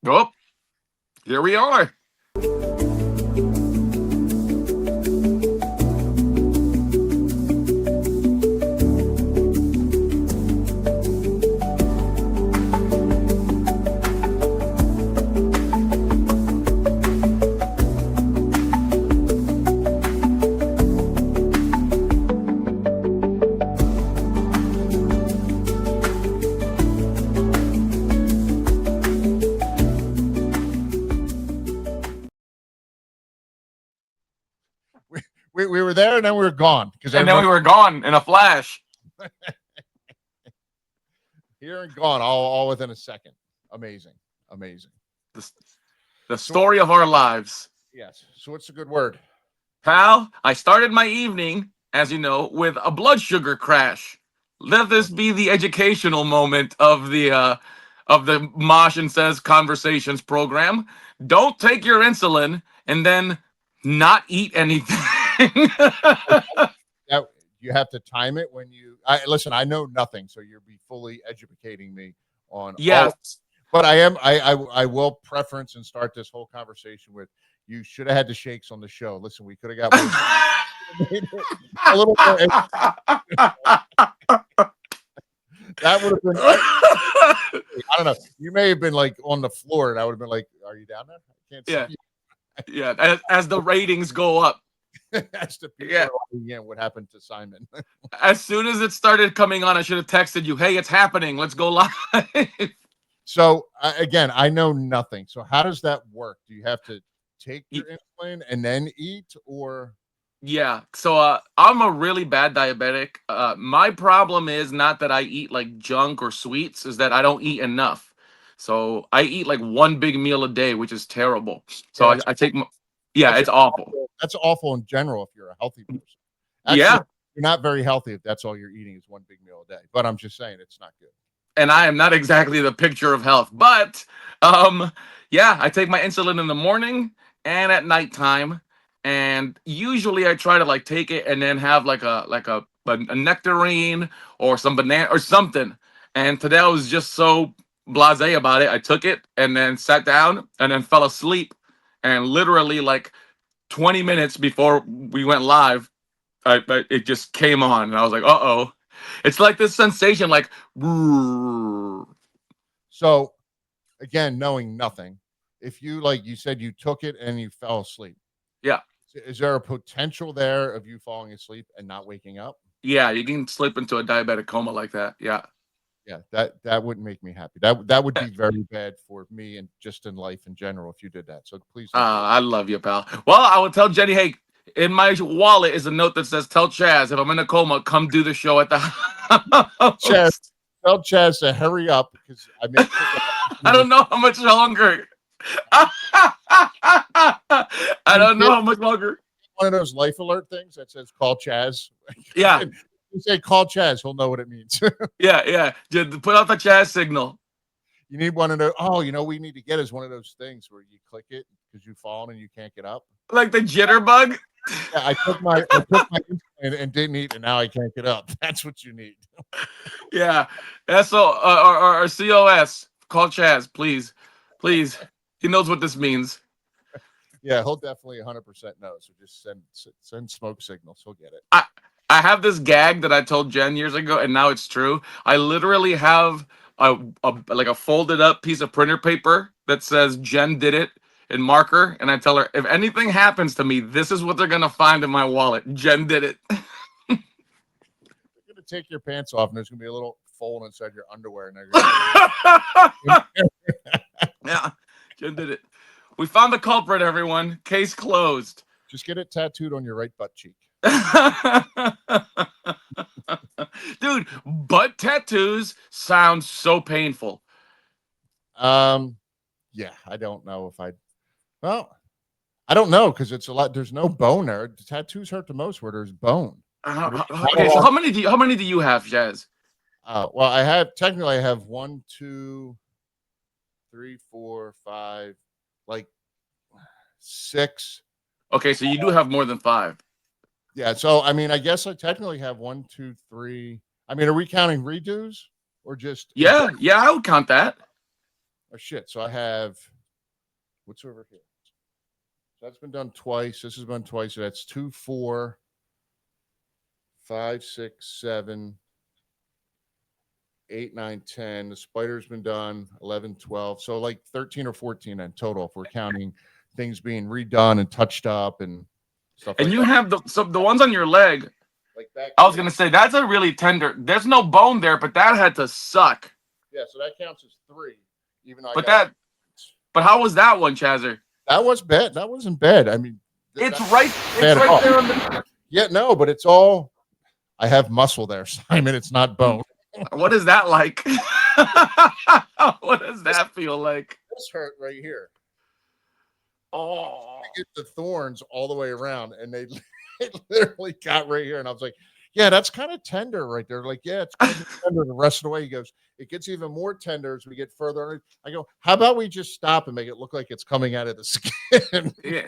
Oh, here we are. We were there and then we were gone because And then we were gone in a flash. here and gone all within a second. Amazing. The story of our lives. Yes. So what's a good word? Pal, I started my evening, as you know, with a blood sugar crash. Let this be the educational moment of the Mosh Sez Conversations program. Don't take your insulin and then not eat anything. That you have to time it when you. Listen. I know nothing, so you'll be fully educating me on Yeah. all. But I am. I will preference and start this whole conversation with. You should have had the shakes on the show. Listen, we could have got a little more. That would have been. I don't know. You may have been like on the floor, and I would have been like, "Are you down there? I can't Yeah. see you." Yeah, as the ratings go up. That's the people. Yeah. What happened to Simon? As soon as it started coming on, I should have texted you, "Hey, it's happening. Let's go live." So again, I know nothing. So how does that work? Do you have to take your insulin and then eat, or? Yeah. So I'm a really bad diabetic. My problem is not that I eat like junk or sweets, is that I don't eat enough. So I eat like one big meal a day, which is terrible. So Yeah, I take yeah, it's awful. That's awful in general if you're a healthy person. Actually, Yeah. you're not very healthy if that's all you're eating is one big meal a day. But I'm just saying it's not good. And I am not exactly the picture of health, but yeah, I take my insulin in the morning and at nighttime, and usually I try to like take it and then have like a nectarine or some banana or something. And today I was just so blasé about it. I took it and then sat down and then fell asleep, and literally like 20 minutes before we went live, it just came on, and I was like, "Uh oh." It's like this sensation, like, So again, knowing nothing, if you like you said you took it and you fell asleep, yeah, is there a potential there of you falling asleep and not waking up? yeah, you can slip into a diabetic coma like that. Yeah, Yeah, that wouldn't make me happy. That would be very bad for me and just in life in general if you did that. So please don't do it. I love you, pal. Well, I would tell Jenny, hey, in my wallet is a note that says, "Tell Chaz if I'm in a coma, come do the show at the Chaz, house." tell Chaz to hurry up because I may I don't know how much longer. I don't know how much longer. One of those life alert things that says call Chaz. Yeah, You say call Chaz, he'll know what it means. yeah. Just put out the Chaz signal. You need one of those. Oh, we need to get is one of those things where you click it because you've fallen and you can't get up. Like the jitterbug. Yeah, I took my insulin and didn't eat, and now I can't get up. That's what you need. Yeah. SO or COS. Call Chaz, please. Please. He knows what this means. Yeah, he'll definitely 100% know. So just send smoke signals. He'll get it. I have this gag that I told Jen years ago, and now it's true. I literally have a folded up piece of printer paper that says Jen did it in marker, and I tell her, if anything happens to me, this is what they're gonna find in my wallet. Jen did it. You're gonna take your pants off, and there's gonna be a little fold inside your underwear, and Yeah, Jen did it. We found the culprit, everyone. Case closed. Just get it tattooed on your right butt cheek. Dude, butt tattoos sound so painful. Yeah, I don't know if well, I don't know because it's a lot. There's no bone there. The tattoos hurt the most where there's bone. Okay, so how many do you have, Chaz? Well, I have 1, 2, 3, 4, 5, like 6. Okay, so you do have more than 5. Yeah, so I mean, I guess I technically have 1, 2, 3. I mean, are we counting redos or just? Yeah, I would count that. Oh shit! So I have What's over here? So that's been done twice. This has been twice. So that's 2, 4, 5, 6, 7, 8, 9, 10. The spider's been done 11, 12. So like 13 or 14 in total if we're counting things being redone and touched up and stuff And like you that. have the ones on your leg. Like back I was here. gonna say that's a really tender. There's no bone there, but that had to suck. Yeah, so that counts as 3. Even though I But got how was that one, Chazer? that was bad. That wasn't bad. I mean, It's that's right. bad It's at right all. there on the. Yeah, no, but it's all I have muscle there, Simon. It's not bone. What is that like? What does that feel like? This hurt right here. Oh. I get the thorns all the way around, and they it literally got right here. And I was like, "Yeah, that's kind of tender right there." Like, yeah, it's kind of tender. The rest of the way, he goes, "It gets even more tender as we get further." I go, "How about we just stop and make it look like it's coming out of the skin?" Yeah.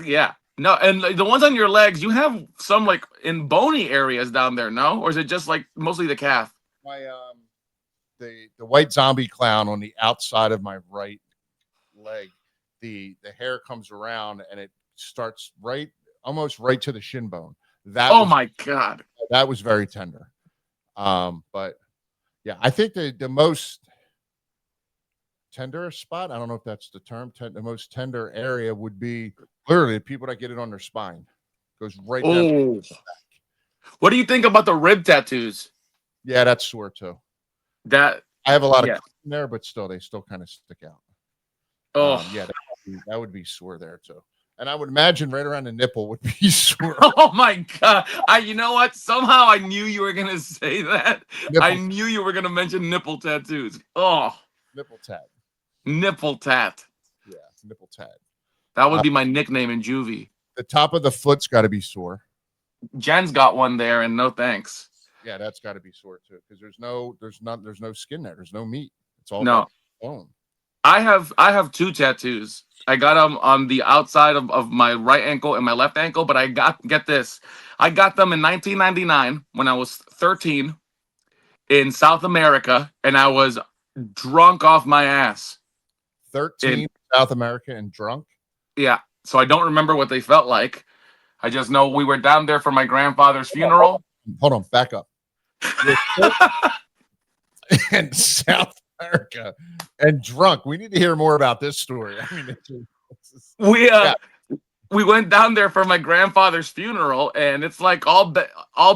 Yeah. No, and like, the ones on your legs, you have some like in bony areas down there, no? Or is it just like mostly the calf? My the white zombie clown on the outside of my right leg, the hair comes around and it starts right almost right to the shin bone. That Oh was my god. that was very tender. But yeah, I think the most tender spot, I don't know if that's the term, the most tender area would be literally the people that get it on their spine. Goes right down. Oh. What do you think about the rib tattoos? Yeah, that's sore too. That I have a lot of yeah. in there, but still they still kind of stick out. Oh. Yeah, that would be sore there too. And I would imagine right around the nipple would be sore. Oh my god. You know what? Somehow I knew you were gonna say that. I Nipple, knew you were gonna mention nipple tattoos. Oh, nipple tat. nipple tat. Yeah, nipple tat. That would be my nickname in juvie. The top of the foot's got to be sore. Jen's got one there, and no thanks. Yeah, that's got to be sore too because there's no skin there. There's no meat. It's all No, bone. I have two tattoos. I got them on the outside of my right ankle and my left ankle, but get this. I got them in 1999 when I was 13 in South America, and I was drunk off my ass. 13 South America and drunk. Yeah, so I don't remember what they felt like. I just know we were down there for my grandfather's funeral. Hold on, back up. In South America and drunk. We need to hear more about this story. I mean, we went down there for my grandfather's funeral, and it's like all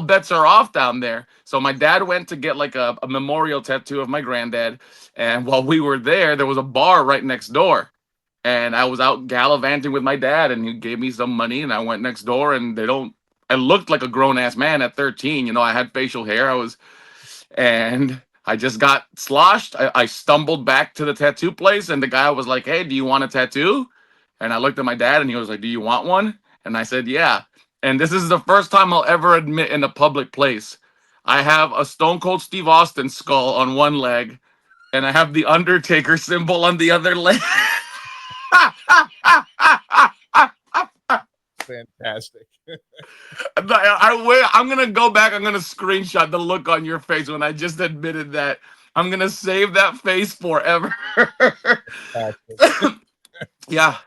bets are off down there. So my dad went to get like a memorial tattoo of my granddad, and while we were there was a bar right next door. And I was out gallivanting with my dad, and he gave me some money, and I went next door, and I looked like a grown ass man at 13. You know, I had facial hair. And I just got sloshed. I stumbled back to the tattoo place, and the guy was like, "Hey, do you want a tattoo?" And I looked at my dad, and he was like, "Do you want one?" And I said, "Yeah." And this is the first time I'll ever admit in a public place. I have a Stone Cold Steve Austin skull on one leg, and I have the Undertaker symbol on the other leg. fantastic. I'm gonna go back. I'm gonna screenshot the look on your face when I just admitted that. I'm gonna save that face forever. Yeah,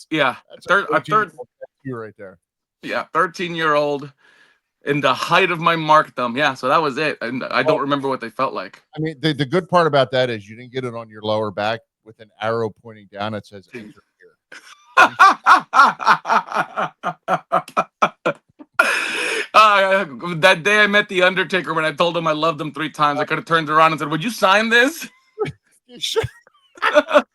yeah. That's A third, you right there. yeah, 13-year-old in the height of my markdom. Yeah, so that was it, and I don't remember what they felt like. I mean, the good part about that is you didn't get it on your lower back with an arrow pointing down that says enter here. That day I met the Undertaker, when I told him I loved him 3 times, I could have turned around and said, "Would you sign this?" You should. That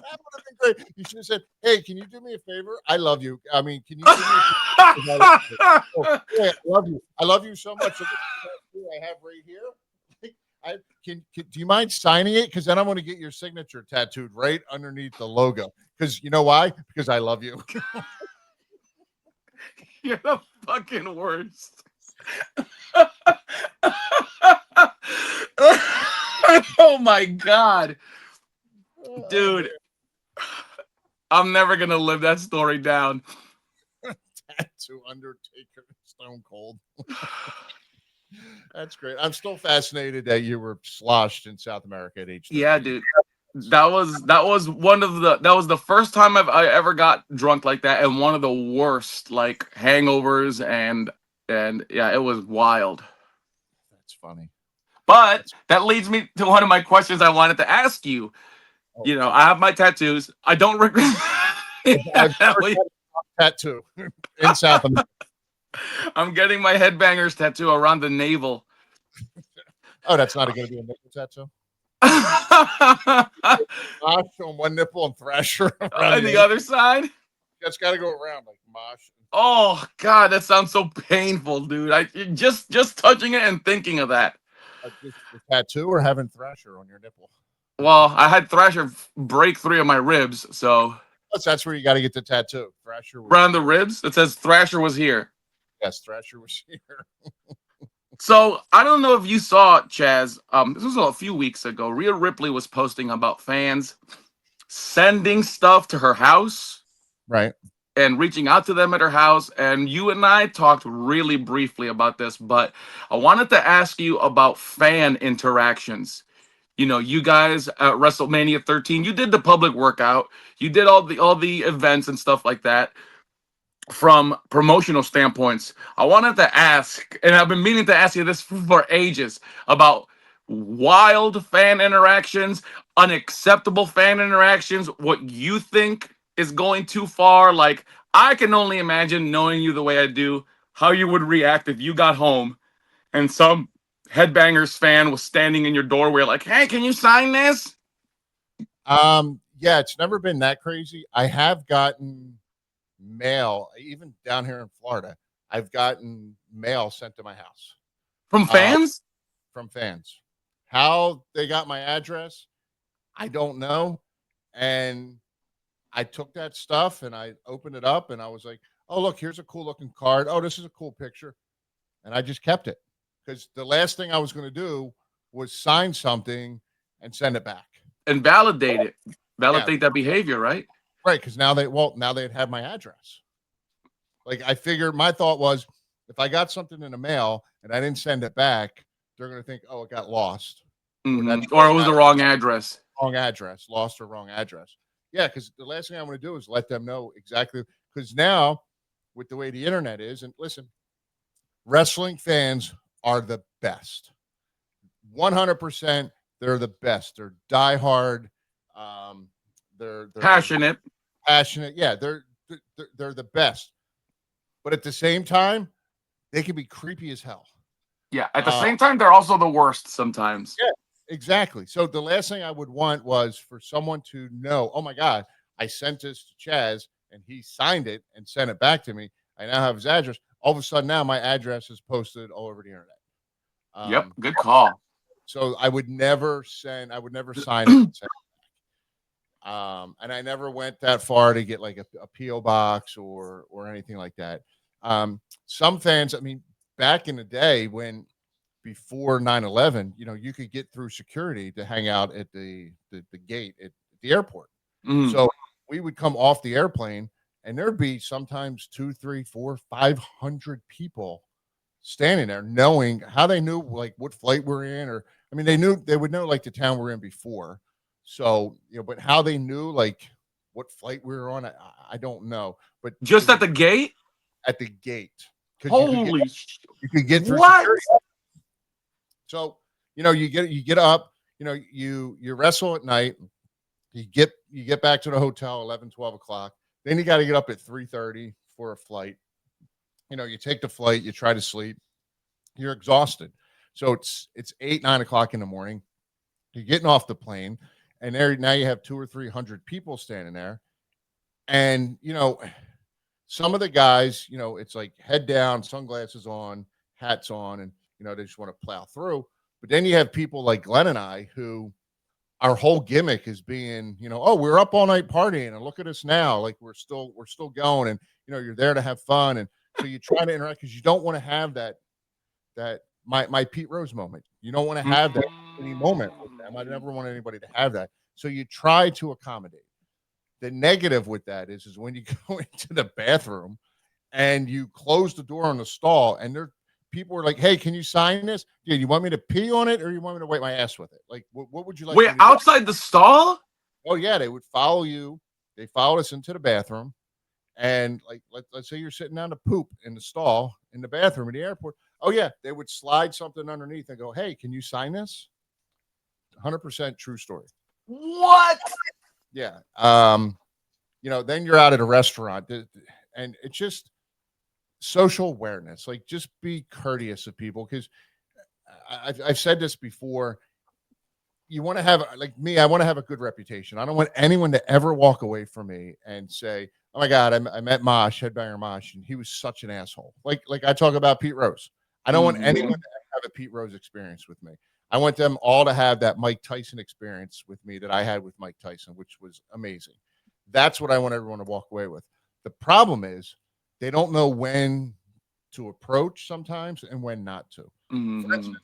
would have been great. You should have said, "Hey, can you do me a favor? I love you. I mean, can you do me a favor? Oh, yeah, I love you. I love you so much. So this I have right here. Do you mind signing it? Because then I'm going to get your signature tattooed right underneath the logo. Because you know why? Because I love you." You're the fucking worst. Oh my god. Dude. I'm never gonna live that story down. Tattoo Undertaker Stone Cold. That's great. I'm still fascinated that you were sloshed in South America at age 13. Yeah, dude. that was the first time I ever got drunk like that, and one of the worst like hangovers, and yeah, it was wild. That's funny. But That's that leads me to one of my questions I wanted to ask you. oh You know, I geez. have my tattoos. I don't regret. I've never had a tattoo in South America. I'm getting my headbangers tattoo around the navel. Oh, that's not going to be a nipple tattoo. Mosh on one nipple and Thrasher around On the the other. other side. That's got to go around like Mosh. Oh God, that sounds so painful, dude. I just touching it and thinking of that. Just the tattoo or having Thrasher on your nipple. Well, I had Thrasher break 3 of my ribs, so That's where you got to get the tattoo. Thrasher was around the here. ribs it says Thrasher was here. Yes, Thrasher was here. So I don't know if you saw Chaz. This was a few weeks ago. Rhea Ripley was posting about fans sending stuff to her house Right. and reaching out to them at her house. And you and I talked really briefly about this, but I wanted to ask you about fan interactions. You know, you guys at WrestleMania 13, you did the public workout, you did all the events and stuff like that. From promotional standpoints, I wanted to ask, and I've been meaning to ask you this for ages, about wild fan interactions, unacceptable fan interactions, what you think is going too far. Like, I can only imagine, knowing you the way I do, how you would react if you got home and some Headbangers fan was standing in your doorway, like, "Hey, can you sign this?" Yeah, it's never been that crazy. I have gotten mail, even down here in Florida. I've gotten mail sent to my house From uh, fans? from fans. How they got my address, I don't know. And I took that stuff and I opened it up and I was like, oh, look, here's a cool looking card. Oh, this is a cool picture. And I just kept it because the last thing I was going to do was sign something and send it back. And validate it. Yeah, Validate that behavior, right? right. Because now they'd have my address. Like I figured, my thought was, if I got something in the mail and I didn't send it back, they're going to think, oh, it got lost, or that's Or it was the wrong address. wrong address, lost or wrong address. Yeah, because the last thing I want to do is let them know exactly. Because now, with the way the internet is, and listen, wrestling fans are the best. 100%, they're the best. They're diehard. Um, they're Passionate. passionate. Yeah, they're the best. But at the same time, they can be creepy as hell. Yeah. At the Uh, same time, they're also the worst sometimes. yeah, exactly. So the last thing I would want was for someone to know, oh my God, I sent this to Chaz and he signed it and sent it back to me. I now have his address. All of a sudden now my address is posted all over the internet. Yep. Um, Good call. so I would never sign it and send it. And I never went that far to get like a PO box or anything like that. Some fans, I mean, back in the day when before 9/11, you could get through security to hang out at the gate at the airport. Mm. So we would come off the airplane and there'd be sometimes 2, 3, 4, 500 people standing there, knowing how they knew like what flight we're in, or I mean, they would know like the town we're in before. So, but how they knew like what flight we were on, I don't know. But it Just was at the gate? at the gate because Holy you could get through what? security. So, you get up, you wrestle at night, you get back to the hotel 11, 12 o'clock. Then you got to get up at 3:30 for a flight. You take the flight, you try to sleep, you're exhausted. So it's 8, 9 o'clock in the morning. You're getting off the plane, and there now you have 200 or 300 people standing there. And some of the guys, it's like head down, sunglasses on, hats on, and they just want to plow through. But then you have people like Glenn and I, who our whole gimmick is being, oh, we're up all night partying, and look at us now, like we're still going, and you're there to have fun, and so you try to interact because you don't want to have that my Pete Rose moment. You don't want to have that any moment with them. I never want anybody to have that. So you try to accommodate. The negative with that is when you go into the bathroom and you close the door on the stall, and people are like, "Hey, can you sign this? Yeah, you want me to pee on it, or you want me to wipe my ass with it? Like, what would you like?" Wait, outside the stall? Oh yeah, they would follow you. They followed us into the bathroom, and like let's say you're sitting down to poop in the stall in the bathroom at the airport. Oh yeah, they would slide something underneath and go, "Hey, can you sign this?" 100% true story. What? Yeah. Then you're out at a restaurant, and it's just social awareness. Like, just be courteous of people because I've said this before. You want to have, like me, I want to have a good reputation. I don't want anyone to ever walk away from me and say, "Oh my God, I met Mosh, Headbanger Mosh, and he was such an asshole." Like I talk about Pete Rose. I don't want anyone Mhm. to have a Pete Rose experience with me. I want them all to have that Mike Tyson experience with me that I had with Mike Tyson, which was amazing. That's what I want everyone to walk away with. The problem is they don't know when to approach sometimes and when not to. For Mhm. instance,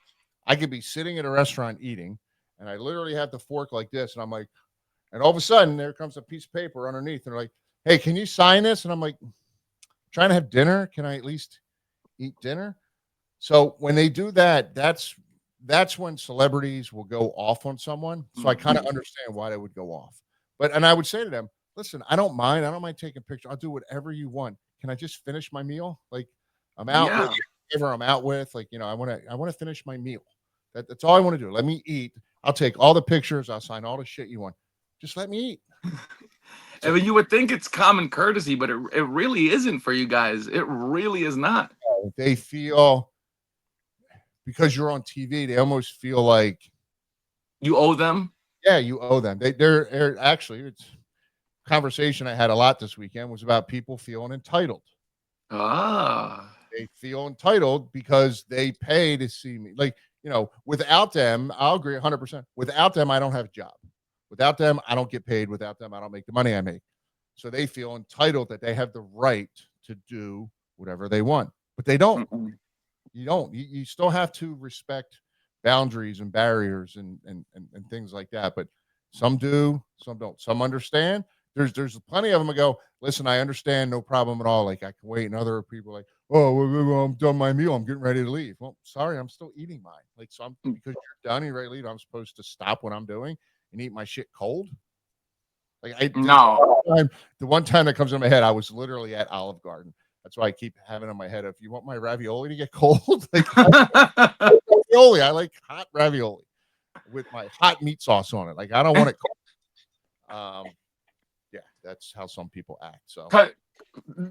I could be sitting at a restaurant eating, and I literally have the fork like this, and I'm like, and all of a sudden there comes a piece of paper underneath, and they're like, "Hey, can you sign this?" And I'm like, "Trying to have dinner? Can I at least eat dinner?" So when they do that, that's when celebrities will go off on someone. So I kind of Mhm. understand why they would go off. And I would say to them, "Listen, I don't mind. I don't mind taking pictures. I'll do whatever you want. Can I just finish my meal? Like, I'm out with Yeah. whoever I'm out with. Like, I want to finish my meal. That's all I want to do. Let me eat. I'll take all the pictures. I'll sign all the shit you want. Just let me eat." I So mean, you would think it's common courtesy, but it really isn't for you guys. It really is not. they feel, because you're on TV, they almost feel like, You owe them. yeah, you owe them. They're actually, it's conversation I had a lot this weekend was about people feeling entitled. Ah. They feel entitled because they pay to see me. Like, without them, I'll agree 100%. Without them, I don't have a job. Without them, I don't get paid. Without them, I don't make the money I make. So they feel entitled that they have the right to do whatever they want, but they don't. Mm-mm. You don't. You still have to respect boundaries and barriers and things like that. But some do, some don't. Some understand. There's plenty of them that go, "Listen, I understand, no problem at all. Like, I can wait." And other people are like, "Oh, well, I'm done my meal. I'm getting ready to leave." Well, sorry, I'm still eating mine. Like, so because you're done, you're ready to leave, I'm supposed to stop what I'm doing and eat my shit cold. Like, I did No. the one time that comes in my head, I was literally at Olive Garden. That's why I keep having in my head, if you want my ravioli to get cold, like, ravioli. I like hot ravioli with my hot meat sauce on it. Like, I don't want it cold. Yeah, that's how some people act. So Cut-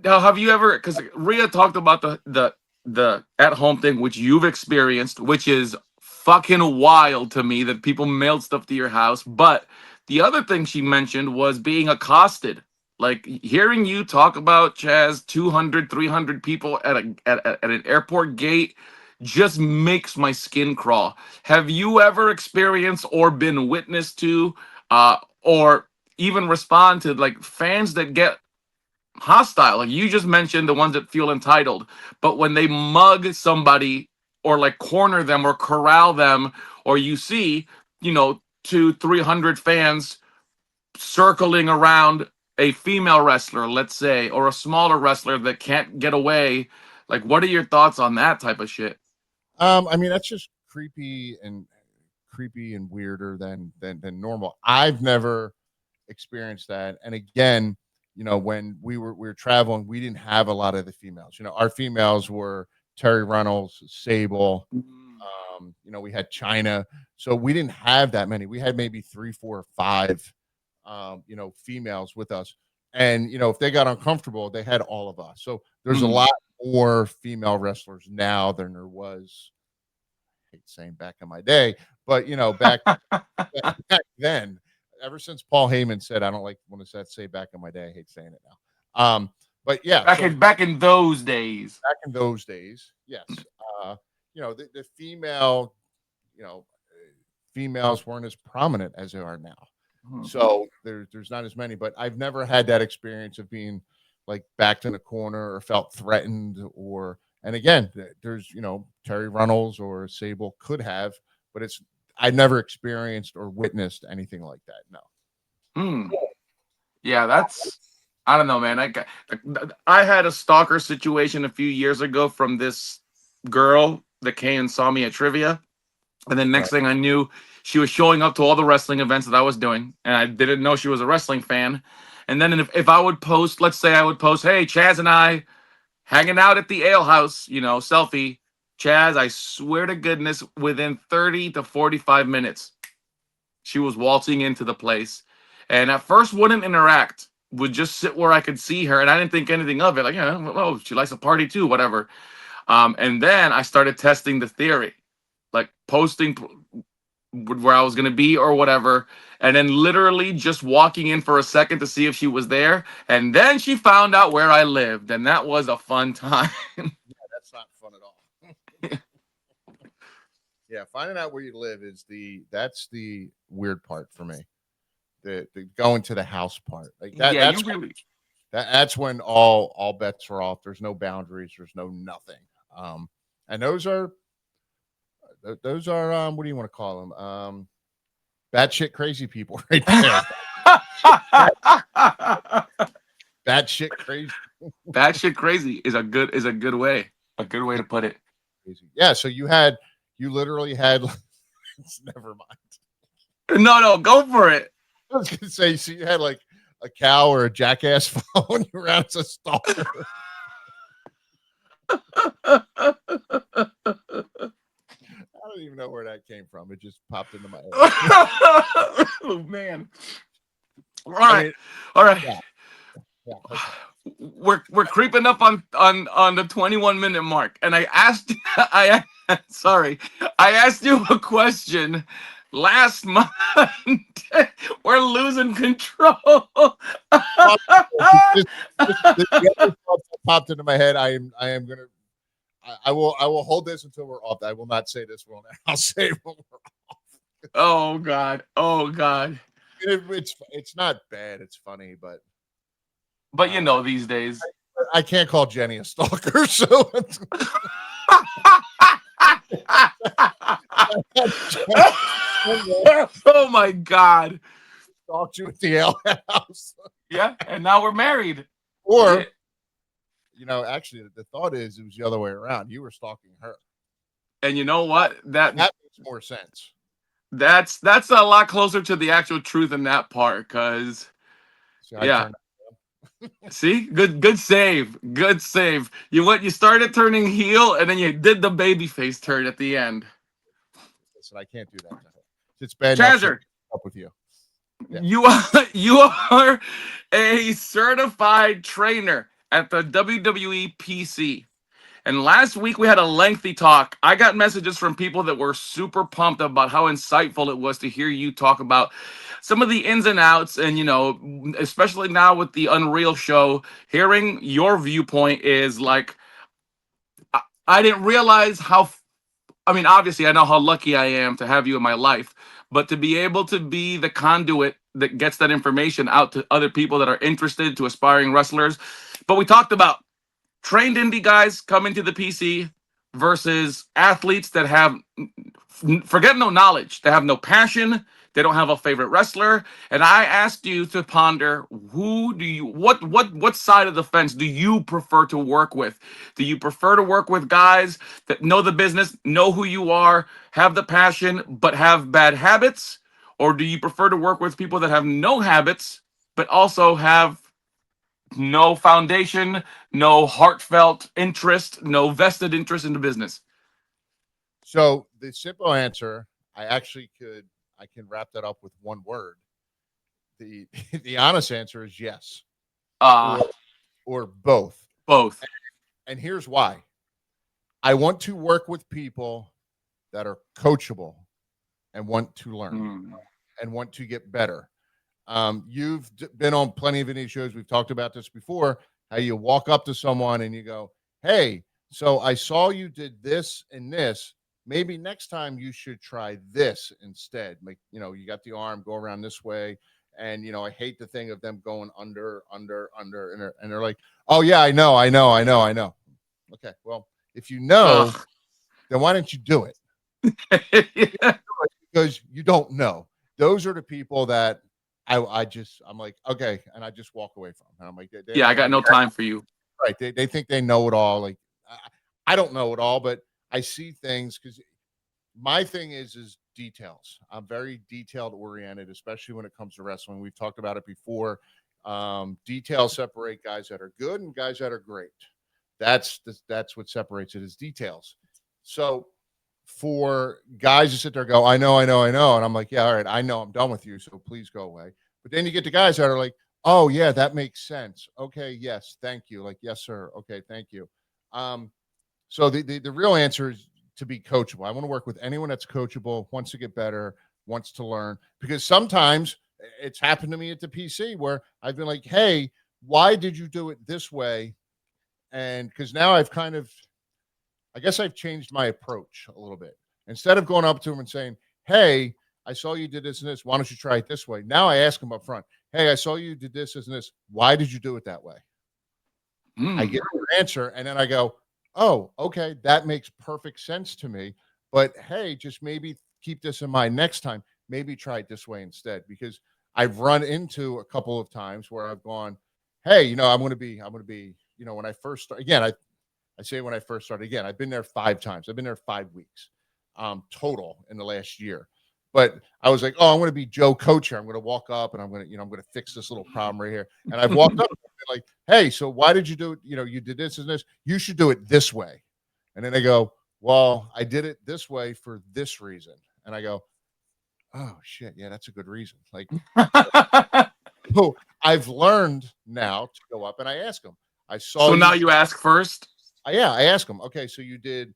Now, have you ever? Because Rhea talked about the at home thing, which you've experienced, which is fucking wild to me that people mailed stuff to your house. But the other thing she mentioned was being accosted. Like hearing you talk about Chaz, 200, 300 people at an airport gate just makes my skin crawl. Have you ever experienced or been witness to, or even respond to like fans that get hostile? Like you just mentioned the ones that feel entitled, but when they mug somebody or like corner them or corral them, or you see, two, 300 fans circling around a female wrestler, let's say, or a smaller wrestler that can't get away. Like, what are your thoughts on that type of shit? I mean, that's just creepy and weirder than normal. I've never experienced that. And again, when we were traveling, we didn't have a lot of the females. Our females were Terry Reynolds, Sable. Mm. We had China, so we didn't have that many. We had maybe three, four, or five, females with us. And if they got uncomfortable, they had all of us. So there's a Mm. lot more female wrestlers now than there was. I hate saying back in my day, but back then, ever since Paul Heyman said, I don't like when it's that say back in my day, I hate saying it now. But yeah, back so in back in those days. back in those days, yes, the female, you know, females weren't as prominent as they are now. Mhm. So there's not as many, but I've never had that experience of being like backed in a corner or felt threatened and again, there's, Terry Runnels or Sable could have, but I never experienced or witnessed anything like that. No. Hmm. Yeah, that's I don't know, man. I had a stalker situation a few years ago from this girl that came and saw me at trivia. And then Right. next thing I knew, she was showing up to all the wrestling events that I was doing, and I didn't know she was a wrestling fan. And then if I would post, let's say I would post, "Hey, Chaz and I hanging out at the ale house, selfie." Chaz, I swear to goodness, within 30 to 45 minutes, she was waltzing into the place. And at first wouldn't interact, would just sit where I could see her, and I didn't think anything of it. Like, oh, she likes to party too, whatever. And then I started testing the theory, like posting where I was gonna be or whatever, and then literally just walking in for a second to see if she was there, and then she found out where I lived, and that was a fun time. Yeah, that's not fun at all. Yeah, finding out where you live is that's the weird part for me. The going to the house part, like that. Yeah, you really. That's when all bets are off. There's no boundaries. There's no nothing. And those are what do you want to call them? Batshit crazy people right there. Batshit crazy. Batshit crazy is a good way, to put it. Crazy. Yeah. So you literally had. Never mind. No, no, go for it. I was gonna say, so you had like a cow or a jackass following you around as a stalker. I don't even know where that came from. It just popped into my head. Oh man. All right. I mean, All right. yeah, yeah. Okay. We're creeping up on the 21-minute mark, and I asked I sorry, I asked you a question last month. We're losing control. The other thoughts that popped into my head. I am gonna. I will hold this until we're off. I will not say this one. I'll say it when we're off. Oh God. Oh God. It's not bad. It's funny, but But these days. I can't call Jenny a stalker. So Oh my God. stalked you at the ale house. Yeah, and now we're married. Or actually, the thought is it was the other way around. You were stalking her. And you know what? That makes more sense. That's a lot closer to the actual truth in that part, because So I yeah. turned. See, good save, good save. You started turning heel, and then you did the baby face turn at the end. Listen, I can't do that. It's bad enough Chazzer, up with you. Yeah. you are a certified trainer at the WWE PC. And last week we had a lengthy talk. I got messages from people that were super pumped about how insightful it was to hear you talk about some of the ins and outs. And, especially now with the Unreal show, hearing your viewpoint is like, I didn't realize I mean, obviously, I know how lucky I am to have you in my life, but to be able to be the conduit that gets that information out to other people that are interested, to aspiring wrestlers. But we talked about trained indie guys coming to the PC versus athletes that have forget no knowledge, they have no passion, they don't have a favorite wrestler. And I asked you to ponder, what side of the fence do you prefer to work with? Do you prefer to work with guys that know the business, know who you are, have the passion, but have bad habits? Or do you prefer to work with people that have no habits, but also have no foundation, no heartfelt interest, no vested interest in the business? So the simple answer, I can wrap that up with one word. The the honest answer is yes, Uh, or both. Both. And here's why. I want to work with people that are coachable and want to learn and want to get better. You've been on plenty of indie shows. We've talked about this before. How you walk up to someone and you go, "Hey, so I saw you did this and this. Maybe next time you should try this instead. You got the arm, go around this way." And I hate the thing of them going under, and they're like, "Oh yeah, I know. Okay, well, if you know, Ugh. then why don't you do it? Yeah. Because you don't know. Those are the people that I'm like, okay, and I just walk away from. And I'm like, Yeah, I got no time for you. right? They think they know it all. Like I don't know it all, but I see things because My thing is details. I'm very detailed oriented, especially when it comes to wrestling. We've talked about it before. Details separate guys that are good and guys that are great. That's what separates it is details. So for guys to sit there and go, I know, and I'm like, yeah, all right, I know, I'm done with you, so please go away. But then you get the guys that are like, oh yeah, that makes sense. Okay, yes, thank you. Like, yes, sir. Okay, thank you. Um, so the real answer is to be coachable. I want to work with anyone that's coachable, wants to get better, wants to learn. Because sometimes it's happened to me at the PC where I've been like, hey, why did you do it this way? And because now I've kind of, I guess I've changed my approach a little bit. Instead of going up to him and saying, hey, I saw you did this and this. Why don't you try it this way? Now I ask him up front, hey, I saw you did this and this. Why did you do it that way? I get your answer, and then I go, oh, okay, that makes perfect sense to me. But hey, just maybe keep this in mind next time. Maybe try it this way instead. Because I've run into a couple of times where I've gone, hey, I'm gonna be, when I first start again, I say when I first started again, I've been there 5 times. I've been there 5 weeks total in the last year. But I was like, oh, I'm going to be Joe Coach here. I'm going to walk up and I'm going to fix this little problem right here. And I've walked up and been like, hey, so why did you do it? You did this and this. You should do it this way. And then they go, well, I did it this way for this reason. And I go, oh shit, yeah, that's a good reason. Like, so I've learned now to go up and I ask them. I saw. So now you ask first. Yeah, I ask them. Okay, so you did.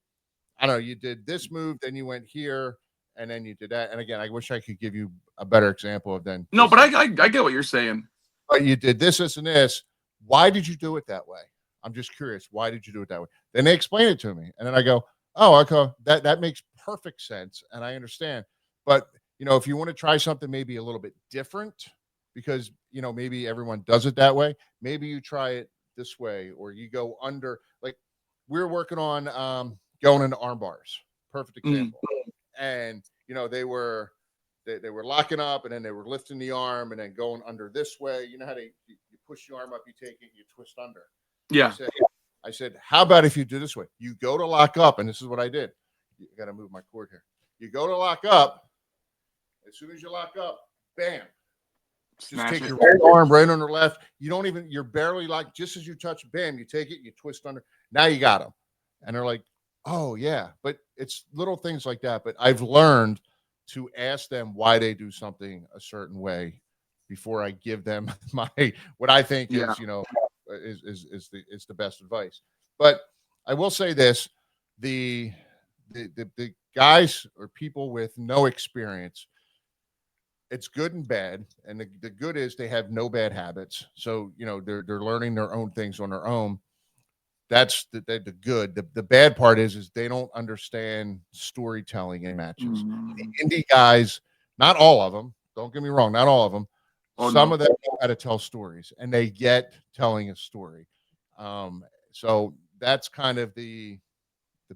I don't know. You did this move, then you went here, and then you did that. And again, I wish I could give you a better example of then. No, but I get what you're saying. But you did this, and this. Why did you do it that way? I'm just curious. Why did you do it that way? Then they explain it to me, and then I go, oh, okay, that makes perfect sense, and I understand. But if you want to try something maybe a little bit different, because maybe everyone does it that way, maybe you try it this way, or you go under. Like we're working on going into arm bars. Perfect example. And they were locking up, and then they were lifting the arm, and then going under this way. You know how you push your arm up, you take it, you twist under. Yeah. I said, how about if you do this way? You go to lock up, and this is what I did. You got to move my cord here. You go to lock up. As soon as you lock up, bam. Just take your right arm right on the left. You're barely locked. Just as you touch, bam, you take it, you twist under. Now you got them. And they're like, oh, yeah. But it's little things like that. But I've learned to ask them why they do something a certain way before I give them what I think is the best advice. But I will say this: the guys or people with no experience, it's good and bad. And the good is they have no bad habits. So, they're learning their own things on their own. That's the good. The bad part is they don't understand storytelling in matches. The indie guys, not all of them, don't get me wrong, not all of them. Some of them know how to tell stories, and they get telling a story. So that's kind of the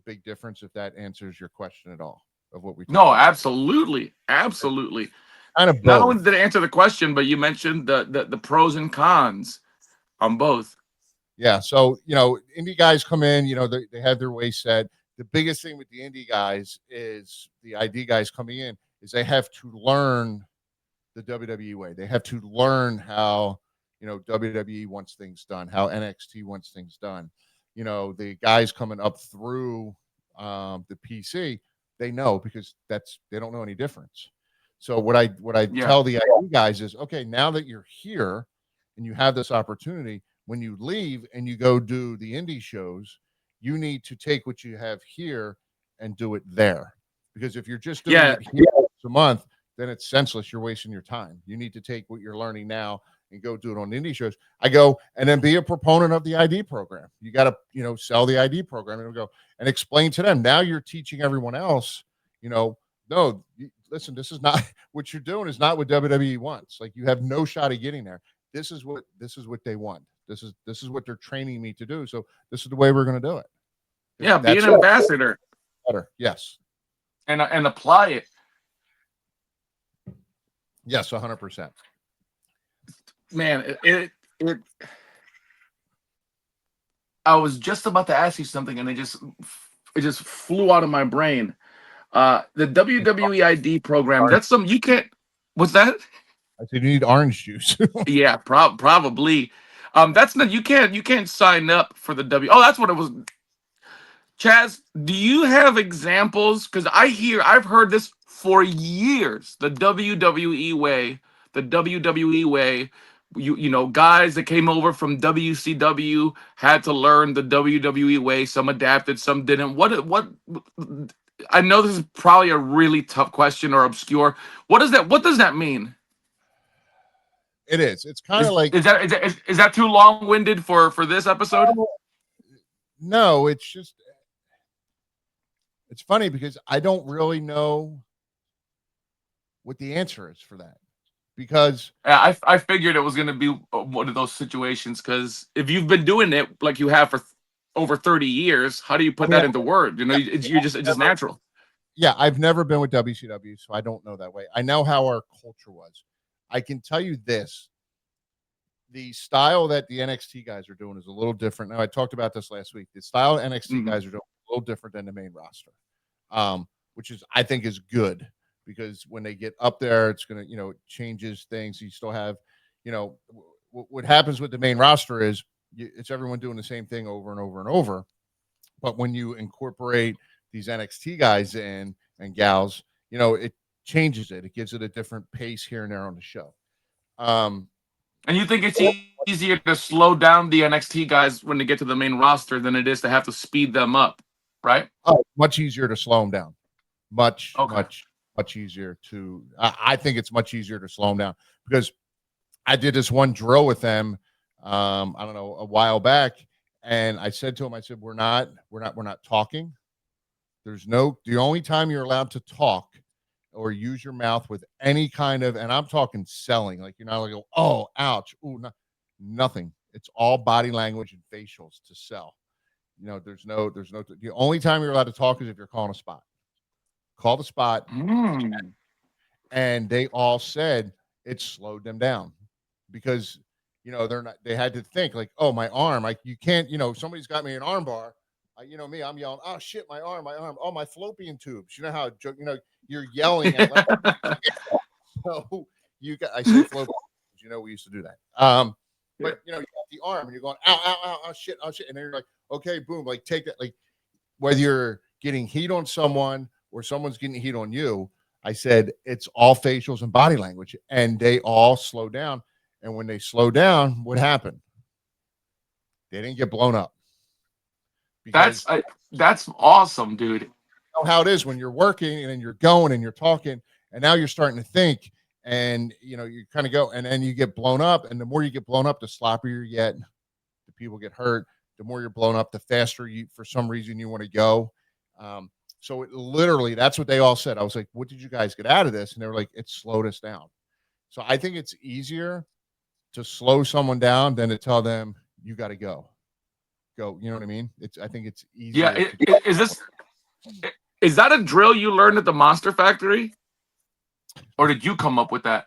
big difference, if that answers your question at all of what we talked about. Absolutely. Kind of both. Not only did it answer the question, but you mentioned the pros and cons on both. Yeah. So, indie guys come in, they have their way set. The biggest thing with the indie guys is the ID guys coming in is they have to learn the WWE way. They have to learn how, WWE wants things done, how NXT wants things done. The guys coming up through the PC, they know because they don't know any difference. So what I tell the ID guys is, okay, now that you're here and you have this opportunity, when you leave and you go do the indie shows, you need to take what you have here and do it there. Because if you're just doing it here once a month, then it's senseless. You're wasting your time. You need to take what you're learning now and go do it on indie shows. I go and then be a proponent of the ID program. You got to, sell the ID program and go and explain to them. Now you're teaching everyone else, no, listen, this is not what you're doing is not what WWE wants. Like you have no shot of getting there. This is what they want. This is what they're training me to do. So this is the way we're going to do it. Yeah. Be an ambassador. Better. Yes. And apply it. Yes, 100%. Man, it I was just about to ask you something and it just flew out of my brain. The WWE ID program. Orange. That's some you can't. What's that? I said you need orange juice. Yeah, probably. That's not you can't sign up for the W. Oh, that's what it was. Chaz, do you have examples? Because I've heard this for years. The WWE way, the WWE way. You know, guys that came over from WCW had to learn the WWE way. Some adapted, some didn't. What? I know this is probably a really tough question or obscure. What does that mean? It is. It's kind of Is like is that is that, is that too long winded for this episode? no. It's just it's funny because I don't really know what the answer is for that because Yeah, I figured it was gonna be one of those situations because if you've been doing it like you have for over 30 years, how do you I put mean, that into word? You know, it's just natural. yeah, I've never been with WCW, so I don't know that way. I know how our culture was. I can tell you this: the style that the NXT guys are doing is a little different. Now, I talked about this last week. The style NXT Mhm. guys are doing is a little different than the main roster, which is I think is good because when they get up there, it's gonna it changes things. You still have, what happens with the main roster is it's everyone doing the same thing over and over and over. But when you incorporate these NXT guys in and gals, it changes it. It gives it a different pace here and there on the show. Um, And you think it's easier to slow down the NXT guys when they get to the main roster than it is to have to speed them up, right? oh, much easier to slow them down. Much, Okay. much, much easier to. I think it's much easier to slow them down because I did this one drill with them. I don't know, a while back, and I said to him, I said, we're not talking. The only time you're allowed to talk or use your mouth with any kind of, and I'm talking selling, like you're not like, oh, ouch, ooh, no, nothing. It's all body language and facials to sell. The only time you're allowed to talk is if you're calling a spot. Call the spot, Mm. and they all said it slowed them down because they had to think like, oh, my arm, like you can't, somebody's got me an arm bar. Me, I'm yelling, oh shit, my arm, oh, my fallopian tubes. You know how you're yelling at like so I say fallopian tubes, we used to do that. But you got the arm and you're going, ow, ow, ow, oh shit, and then you're like, okay, boom, like take that, like whether you're getting heat on someone or someone's getting heat on you. I said it's all facials and body language, and they all slow down. And when they slow down, what happened? They didn't get blown up That's because that's awesome, dude. you know how it is when you're working and then you're going and you're talking, and now you're starting to think, and you kind of go, and then you get blown up, and the more you get blown up, the sloppier you get, the people get hurt. The more you're blown up, the faster you, for some reason, you want to go. So it literally, that's what they all said. I was like, "What did you guys get out of this?" And they were like, "It slowed us down." So I think it's easier to slow someone down than to tell them you got to go. Go. You know what I mean? I think it's Yeah, easier to is that a drill you learned at the Monster Factory, or did you come up with that?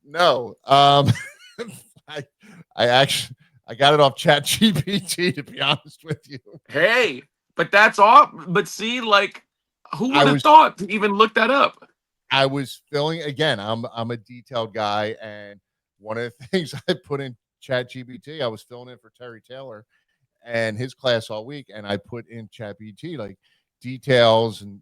no. I I actually I got it off Chat GPT to be honest with you. Hey, but that's all. But see, like, who I would have was thought to even look that up? I was filling again. I'm a detailed guy, and one of the things I put in Chat GPT, I was filling in for Terry Taylor and his class all week, and I put in Chat GPT like details and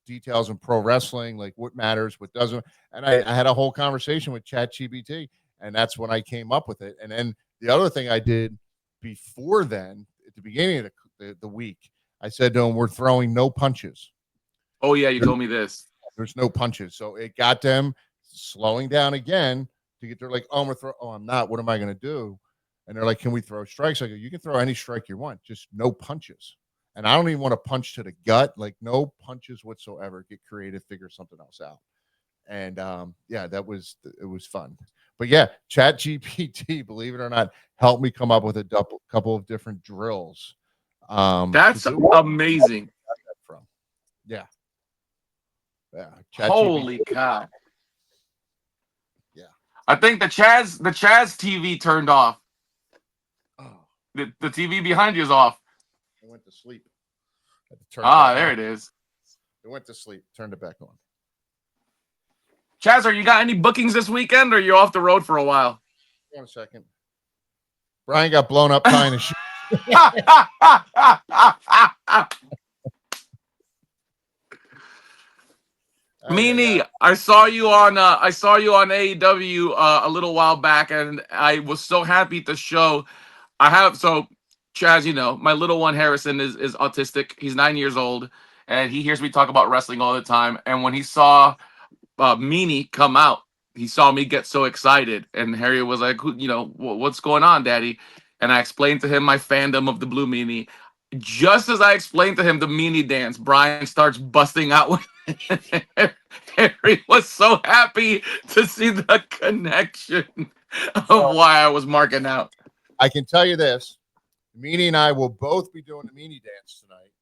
details in pro wrestling, like what matters, what doesn't. And I had a whole conversation with Chat GPT, and that's when I came up with it. And then the other thing I did before then, at the beginning of the week, I said to him, "We're throwing no punches. Oh yeah, you told me this. There's no punches." So it got them slowing down again to get. They're like, "Oh, I'm gonna throw. Oh, I'm not. What am I gonna do?" And they're like, "Can we throw strikes?" I go, "You can throw any strike you want, just no punches." And I don't even want to punch to the gut, like no punches whatsoever. Get creative, figure something else out. And yeah, it was fun. But yeah, Chat GPT, believe it or not, helped me come up with a couple of different drills. To That's do amazing. from. Yeah, yeah. Chat GPT. Holy cow! Yeah. I think the Chaz TV turned off. Oh, The TV behind you is off. It went to sleep. Had to turn it Ah, back there on. it is. It went to sleep. Turned it back on. Chaz, you got any bookings this weekend, or you're off the road for a while? Hold on a second. Brian got blown up tying his shoe. Meanie, I saw you on AEW a little while back, and I was so happy to show. Chaz, my little one Harrison is autistic. He's 9 years old, and he hears me talk about wrestling all the time. And when he saw Meanie come out, he saw me get so excited, and Harry was like, what's going on, Daddy?" And I explained to him my fandom of the Blue Meanie. Just as I explained to him the Meanie dance, Brian starts busting out with Harry was so happy to see the connection of why I was marking out. I can tell you this. Meanie and I will both be doing the Meanie dance tonight.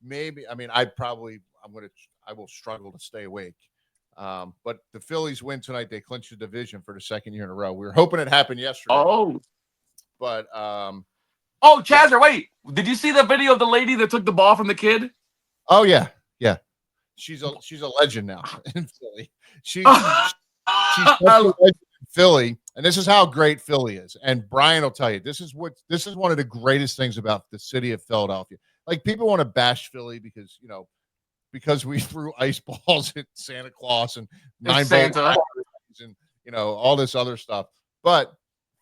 Maybe, I will struggle to stay awake. But the Phillies win tonight. They clinch the division for the second year in a row. We were hoping it happened yesterday. But Chazer, wait. Did you see the video of the lady that took the ball from the kid? Oh yeah. She's a legend now in Philly. She's such a legend in Philly, and this is how great Philly is. And Brian will tell you, this is one of the greatest things about the city of Philadelphia. Like, people want to bash Philly because we threw ice balls at Santa Claus and 9-volt and all this other stuff. But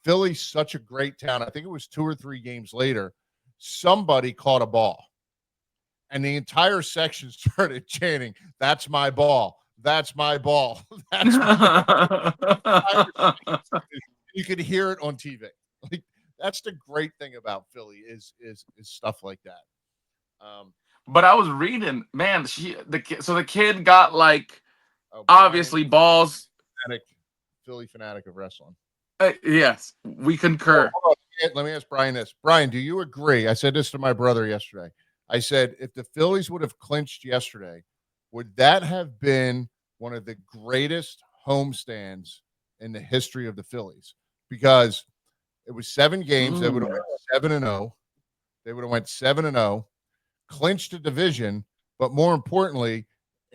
Philly's such a great town. I think it was 2 or 3 games later, somebody caught a ball. And the entire section started chanting, "That's my ball. That's my ball. That's my ball." You could hear it on TV. Like, that's the great thing about Philly is stuff like that. But I was reading, man, the kid got obviously balls. Philly fanatic of wrestling. Yes, we concur. Let me ask Brian this. Brian, do you agree? I said this to my brother yesterday. I said, if the Phillies would have clinched yesterday, would that have been one of the greatest homestands in the history of the Phillies? Because it was 7 games. They would have went 7-0. They would have went 7-0, clinched the division, but more importantly,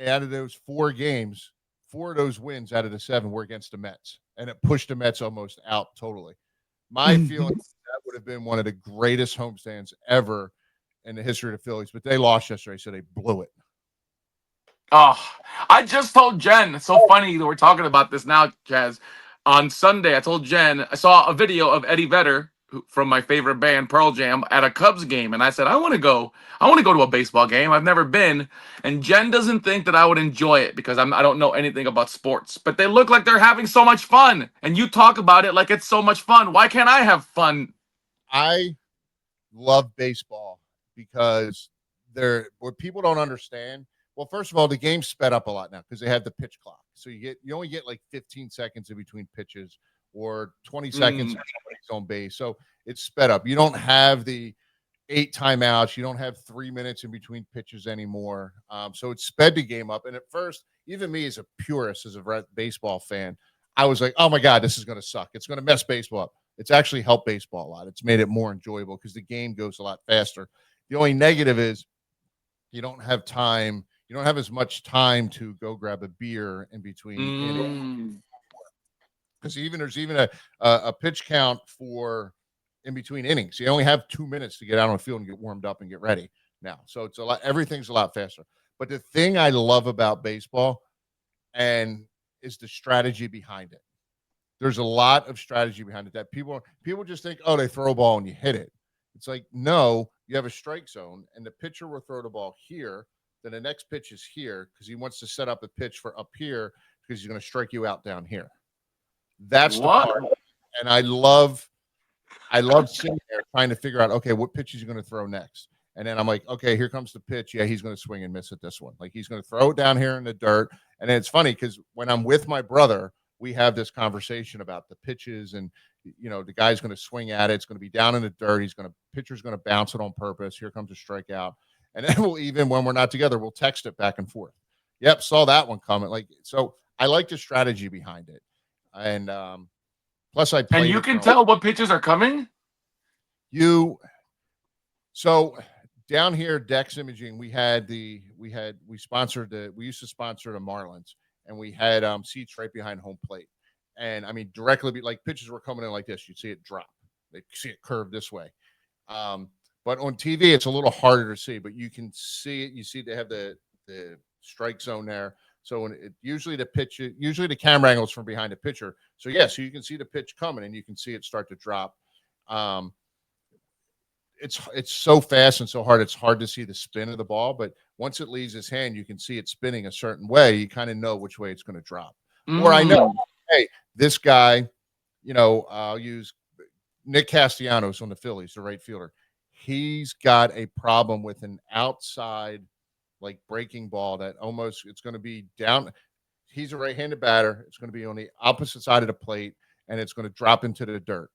out of those 4 games, 4 of those wins out of the 7 were against the Mets, and it pushed the Mets almost out totally. My feeling is that would have been one of the greatest homestands ever in the history of the Phillies, but they lost yesterday, so they blew it. Oh, I just told Jen. It's so funny that we're talking about this now, Chaz. On Sunday, I told Jen I saw a video of Eddie Vedder from my favorite band, Pearl Jam, at a Cubs game, and I said, I want to go to a baseball game. I've never been, and Jen doesn't think that I would enjoy it because I don't know anything about sports. But they look like they're having so much fun, and you talk about it like it's so much fun. Why can't I have fun? I love baseball because what people don't understand. Well, first of all, the game's sped up a lot now because they have the pitch clock. So you only get like 15 seconds in between pitches or 20 seconds on base. So it's sped up. You don't have the 8 timeouts. You don't have 3 minutes in between pitches anymore. So it's sped the game up. And at first, even me as a purist, as a baseball fan, I was like, oh my God, this is going to suck. It's going to mess baseball up. It's actually helped baseball a lot. It's made it more enjoyable because the game goes a lot faster. The only negative is you don't have time. You don't have as much time to go grab a beer in between innings. Because there's even a pitch count for in between innings. You only have 2 minutes to get out on the field and get warmed up and get ready now. So it's everything's a lot faster. But the thing I love about baseball is the strategy behind it. There's a lot of strategy behind it that people just think, oh, they throw a ball and you hit it. It's like, no, you have a strike zone and the pitcher will throw the ball here. Then the next pitch is here because he wants to set up a pitch for up here because he's going to strike you out down here. That's the part. And I love sitting there trying to figure out, okay, what pitch is he going to throw next? And then I'm like, okay, here comes the pitch. Yeah, he's going to swing and miss at this one. Like, he's going to throw it down here in the dirt. And then it's funny because when I'm with my brother, we have this conversation about the pitches and, the guy's going to swing at it. It's going to be down in the dirt. Pitcher's going to bounce it on purpose. Here comes a strikeout. And then when we're not together, we'll text it back and forth. Yep, saw that one coming. So I like the strategy behind it. And plus I played. And you can tell what pitches are coming? So down here, Dex Imaging, we used to sponsor the Marlins, and we had seats right behind home plate. And I mean, directly, like pitches were coming in like this. You'd see it drop. They see it curve this way. But on TV, it's a little harder to see, but you can see it. You see they have the strike zone there. So when usually the camera angles from behind the pitcher. So so you can see the pitch coming, and you can see it start to drop. It's so fast and so hard. It's hard to see the spin of the ball, but once it leaves his hand, you can see it spinning a certain way. You kind of know which way it's going to drop. Or I know, hey, this guy, I'll use Nick Castellanos on the Phillies, the right fielder. He's got a problem with an outside, like breaking ball that almost it's going to be down. He's a right-handed batter. It's going to be on the opposite side of the plate, and it's going to drop into the dirt.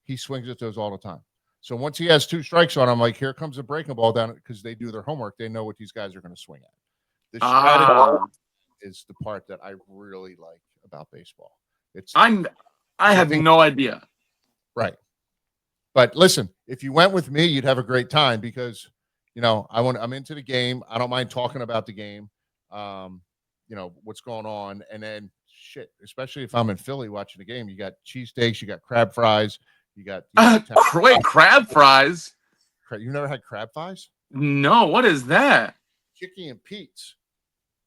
He swings at those all the time. So once he has 2 strikes on him, like here comes a breaking ball down because they do their homework. They know what these guys are going to swing at. The strategy is the part that I really like about baseball. I have no idea. Right. But listen, if you went with me, you'd have a great time because, I'm into the game. I don't mind talking about the game, what's going on. And then especially if I'm in Philly watching the game, you got cheesesteaks, you got crab fries, you got wait, crab fries? You never had crab fries? No, what is that? Chicky and Pete's.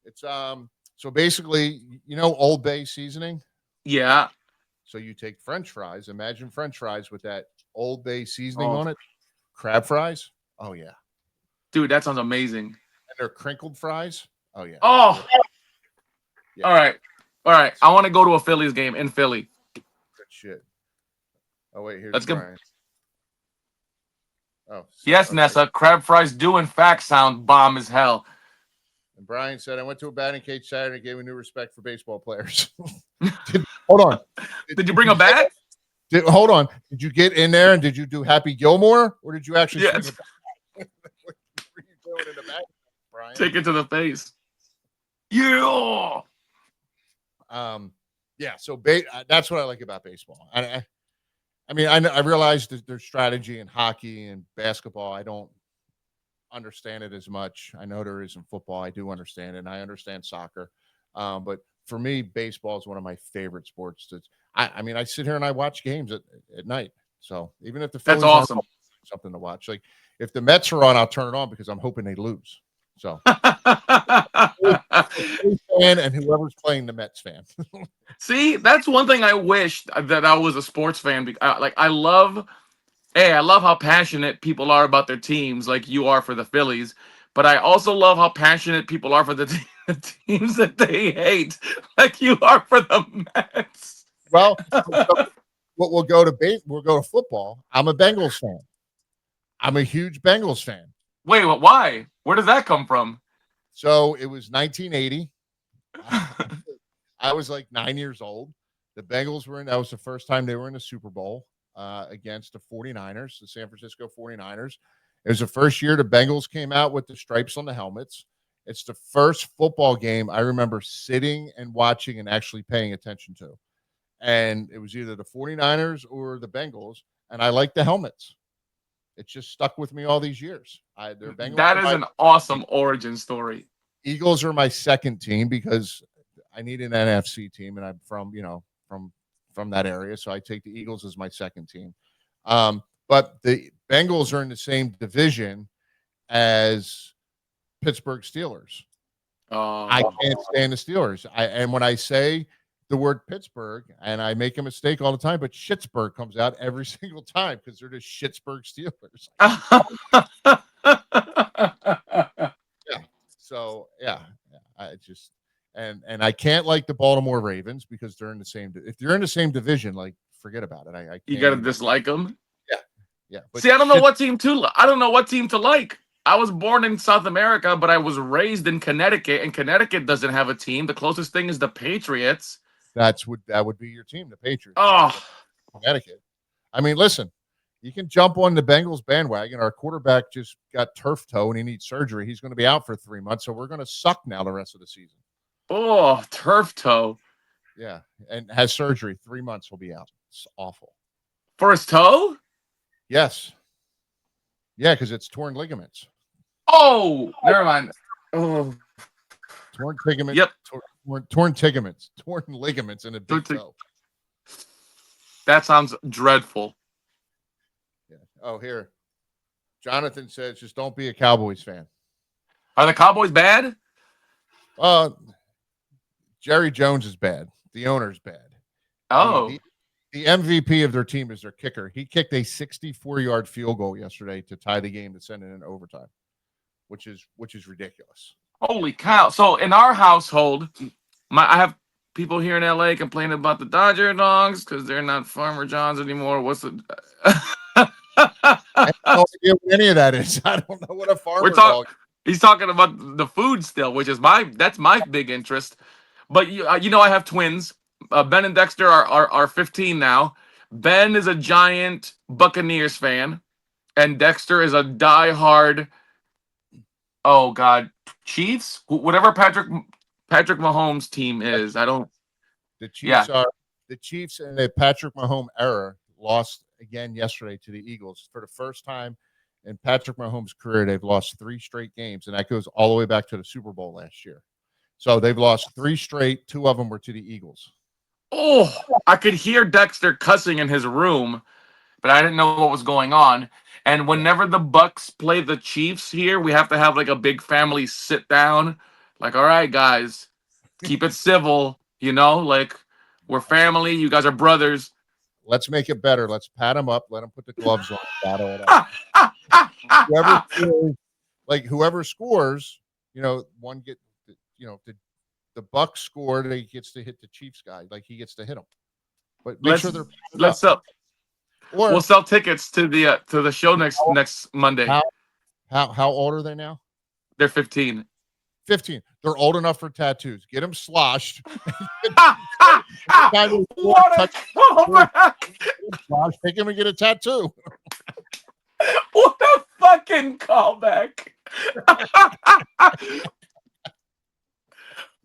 It's so basically, Old Bay seasoning? Yeah. So you take French fries, imagine French fries with that Old Bay seasoning on it. Crab fries? Oh yeah. Dude, that sounds amazing. And they're crinkled fries? Oh yeah. Oh. Yeah. All right. I want to go to a Phillies game in Philly. Good shit. Oh wait, here's Let's Brian. Oh. Yes, okay. Nessa, crab fries do in fact sound bomb as hell. And Brian said, I went to a batting cage Saturday and gave a new respect for baseball players. Hold on. Did you bring a bag? Hold on. Did you get in there and did you do Happy Gilmore? Or did you actually yes. What were you doing in the back, Brian? Take it to the face. Yeah. So that's what I like about baseball. I realize that there's strategy in hockey and basketball. I don't understand it as much. I know there is in football. I do understand it, and I understand soccer. But for me, baseball is one of my favorite sports. I sit here and I watch games at night. So even if the Phillies that's awesome, something to watch. Like if the Mets are on, I'll turn it on because I'm hoping they lose. So fan and whoever's playing the Mets fan. See, that's one thing I wish that I was a sports fan. I love how passionate people are about their teams, like you are for the Phillies. But I also love how passionate people are for the teams that they hate, like you are for the Mets. Well, we'll go to football. I'm a Bengals fan. I'm a huge Bengals fan. Wait, why? Where does that come from? So it was 1980. I was like 9 years old. The Bengals that was the first time they were in the Super Bowl against the 49ers, the San Francisco 49ers. It was the first year the Bengals came out with the stripes on the helmets. It's the first football game I remember sitting and watching and actually paying attention to. And it was either the 49ers or the Bengals. And I like the helmets. It just stuck with me all these years. That is an awesome origin story. Eagles are my second team because I need an NFC team, and I'm from that area, so I take the Eagles as my second team. But the Bengals are in the same division as Pittsburgh Steelers. I can't stand the Steelers. And when I say the word Pittsburgh, and I make a mistake all the time, but Schittsburg comes out every single time because they're the Schittsburg Steelers. Yeah. So I just and I can't like the Baltimore Ravens because they're in the same. If you're in the same division, like forget about it. I can't you gotta dislike them. Yeah. But see, I don't know what team to like. I was born in South America, but I was raised in Connecticut, and Connecticut doesn't have a team. The closest thing is the Patriots. That would be your team, the Patriots. Oh, Connecticut. I mean, listen, you can jump on the Bengals bandwagon. Our quarterback just got turf toe and he needs surgery. He's going to be out for 3 months, so we're going to suck now the rest of the season. Oh, turf toe. Yeah, and has surgery. 3 months he'll be out. It's awful. For his toe? Yes. Yeah, because it's torn ligaments. Oh, never mind. Oh, Torn ligament, yep. torn ligaments, torn ligaments in a big toe. That sounds dreadful. Yeah. Oh, here. Jonathan says, just don't be a Cowboys fan. Are the Cowboys bad? Uh, Jerry Jones is bad. The owner's bad. Oh, The MVP of their team is their kicker. He kicked a 64-yard field goal yesterday to tie the game to send it in overtime, which is ridiculous. holy cow! So in our household, I have people here in LA complaining about the Dodger dogs because they're not Farmer John's anymore. What's the? I have no idea what any of that is. I don't know what a farmer dog. He's talking about the food still, which is that's my big interest. But you know, I have twins. Ben and Dexter are 15 now. Ben is a giant Buccaneers fan, and Dexter is a diehard. Oh God, Chiefs. Whatever Patrick Mahomes' team is. I don't. The Chiefs are the Chiefs in the Patrick Mahomes era lost again yesterday to the Eagles for the first time in Patrick Mahomes' career. They've lost 3 straight games, and that goes all the way back to the Super Bowl last year. So they've lost 3 straight. 2 of them were to the Eagles. Oh, I could hear Dexter cussing in his room, but I didn't know what was going on. And whenever the Bucks play the Chiefs here, we have to have like a big family sit down. Like, all right, guys, keep it civil. You know, like we're family. You guys are brothers. Let's make it better. Let's pat him up. Let him put the gloves on. Battle it out. Whoever scores, one get, the Bucks scored. He gets to hit the Chiefs guy. Like he gets to hit him. But let's sell. We'll sell tickets to the show next Monday. How old are they now? They're 15. 15. They're old enough for tattoos. Get them sloshed. What a callback! Take him and get a tattoo. What a fucking callback!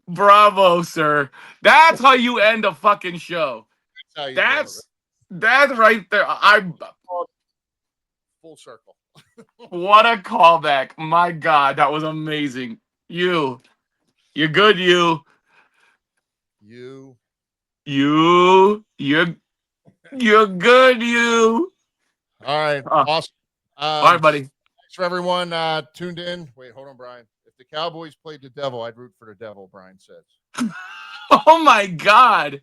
Bravo, sir. That's how you end a fucking show. That's right there. I'm full circle. What a callback. My God, that was amazing. You're good, you're good, you. All right. Awesome. All right, buddy. Thanks for everyone tuned in. Wait, hold on, Brian. If the Cowboys played the devil, I'd root for the devil, Brian says. Oh my God.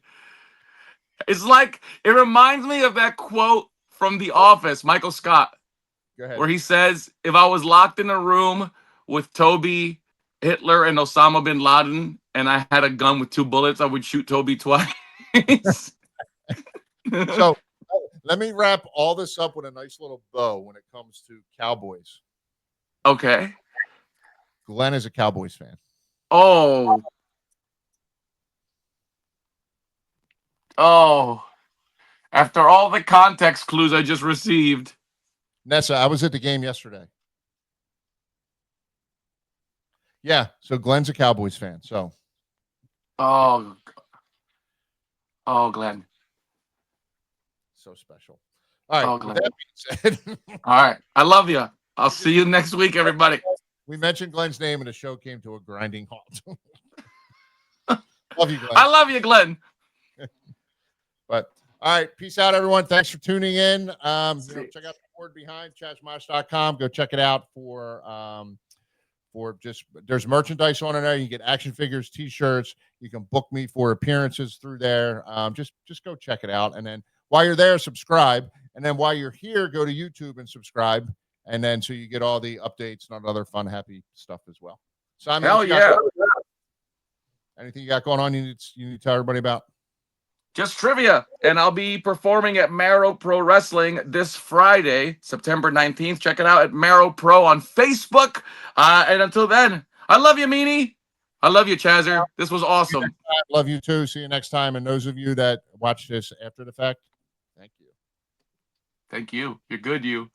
It's like, it reminds me of that quote from The Office, Michael Scott, where he says, if I was locked in a room with Toby, Hitler, and Osama bin Laden, and I had a gun with 2 bullets, I would shoot Toby twice. So let me wrap all this up with a nice little bow when it comes to Cowboys. Okay. Glenn is a Cowboys fan. Oh. After all the context clues I just received. Nessa, I was at the game yesterday. Yeah, so Glenn's a Cowboys fan. So. Oh, Glenn. So special. All right. Glenn. With that being said, all right. I love you. I'll see you next week, everybody. We mentioned Glenn's name and the show came to a grinding halt. Love you, Glenn. I love you, Glenn. But all right, peace out, everyone. Thanks for tuning in. Check out the board behind chazmosh.com. Go check it out for there's merchandise on it there. You get action figures, t-shirts. You can book me for appearances through there. Just go check it out. And then while you're there, subscribe. And then while you're here, go to YouTube and subscribe. And then so you get all the updates and other fun, happy stuff as well. Simon, hell yeah. Anything you got going on you need to tell everybody about? Just trivia. And I'll be performing at Marrow Pro Wrestling this Friday, September 19th. Check it out at Marrow Pro on Facebook. And until then, I love you, Meanie. I love you, Chazer. This was awesome. Love you too. See you next time. And those of you that watch this after the fact, thank you. Thank you. You're good, you.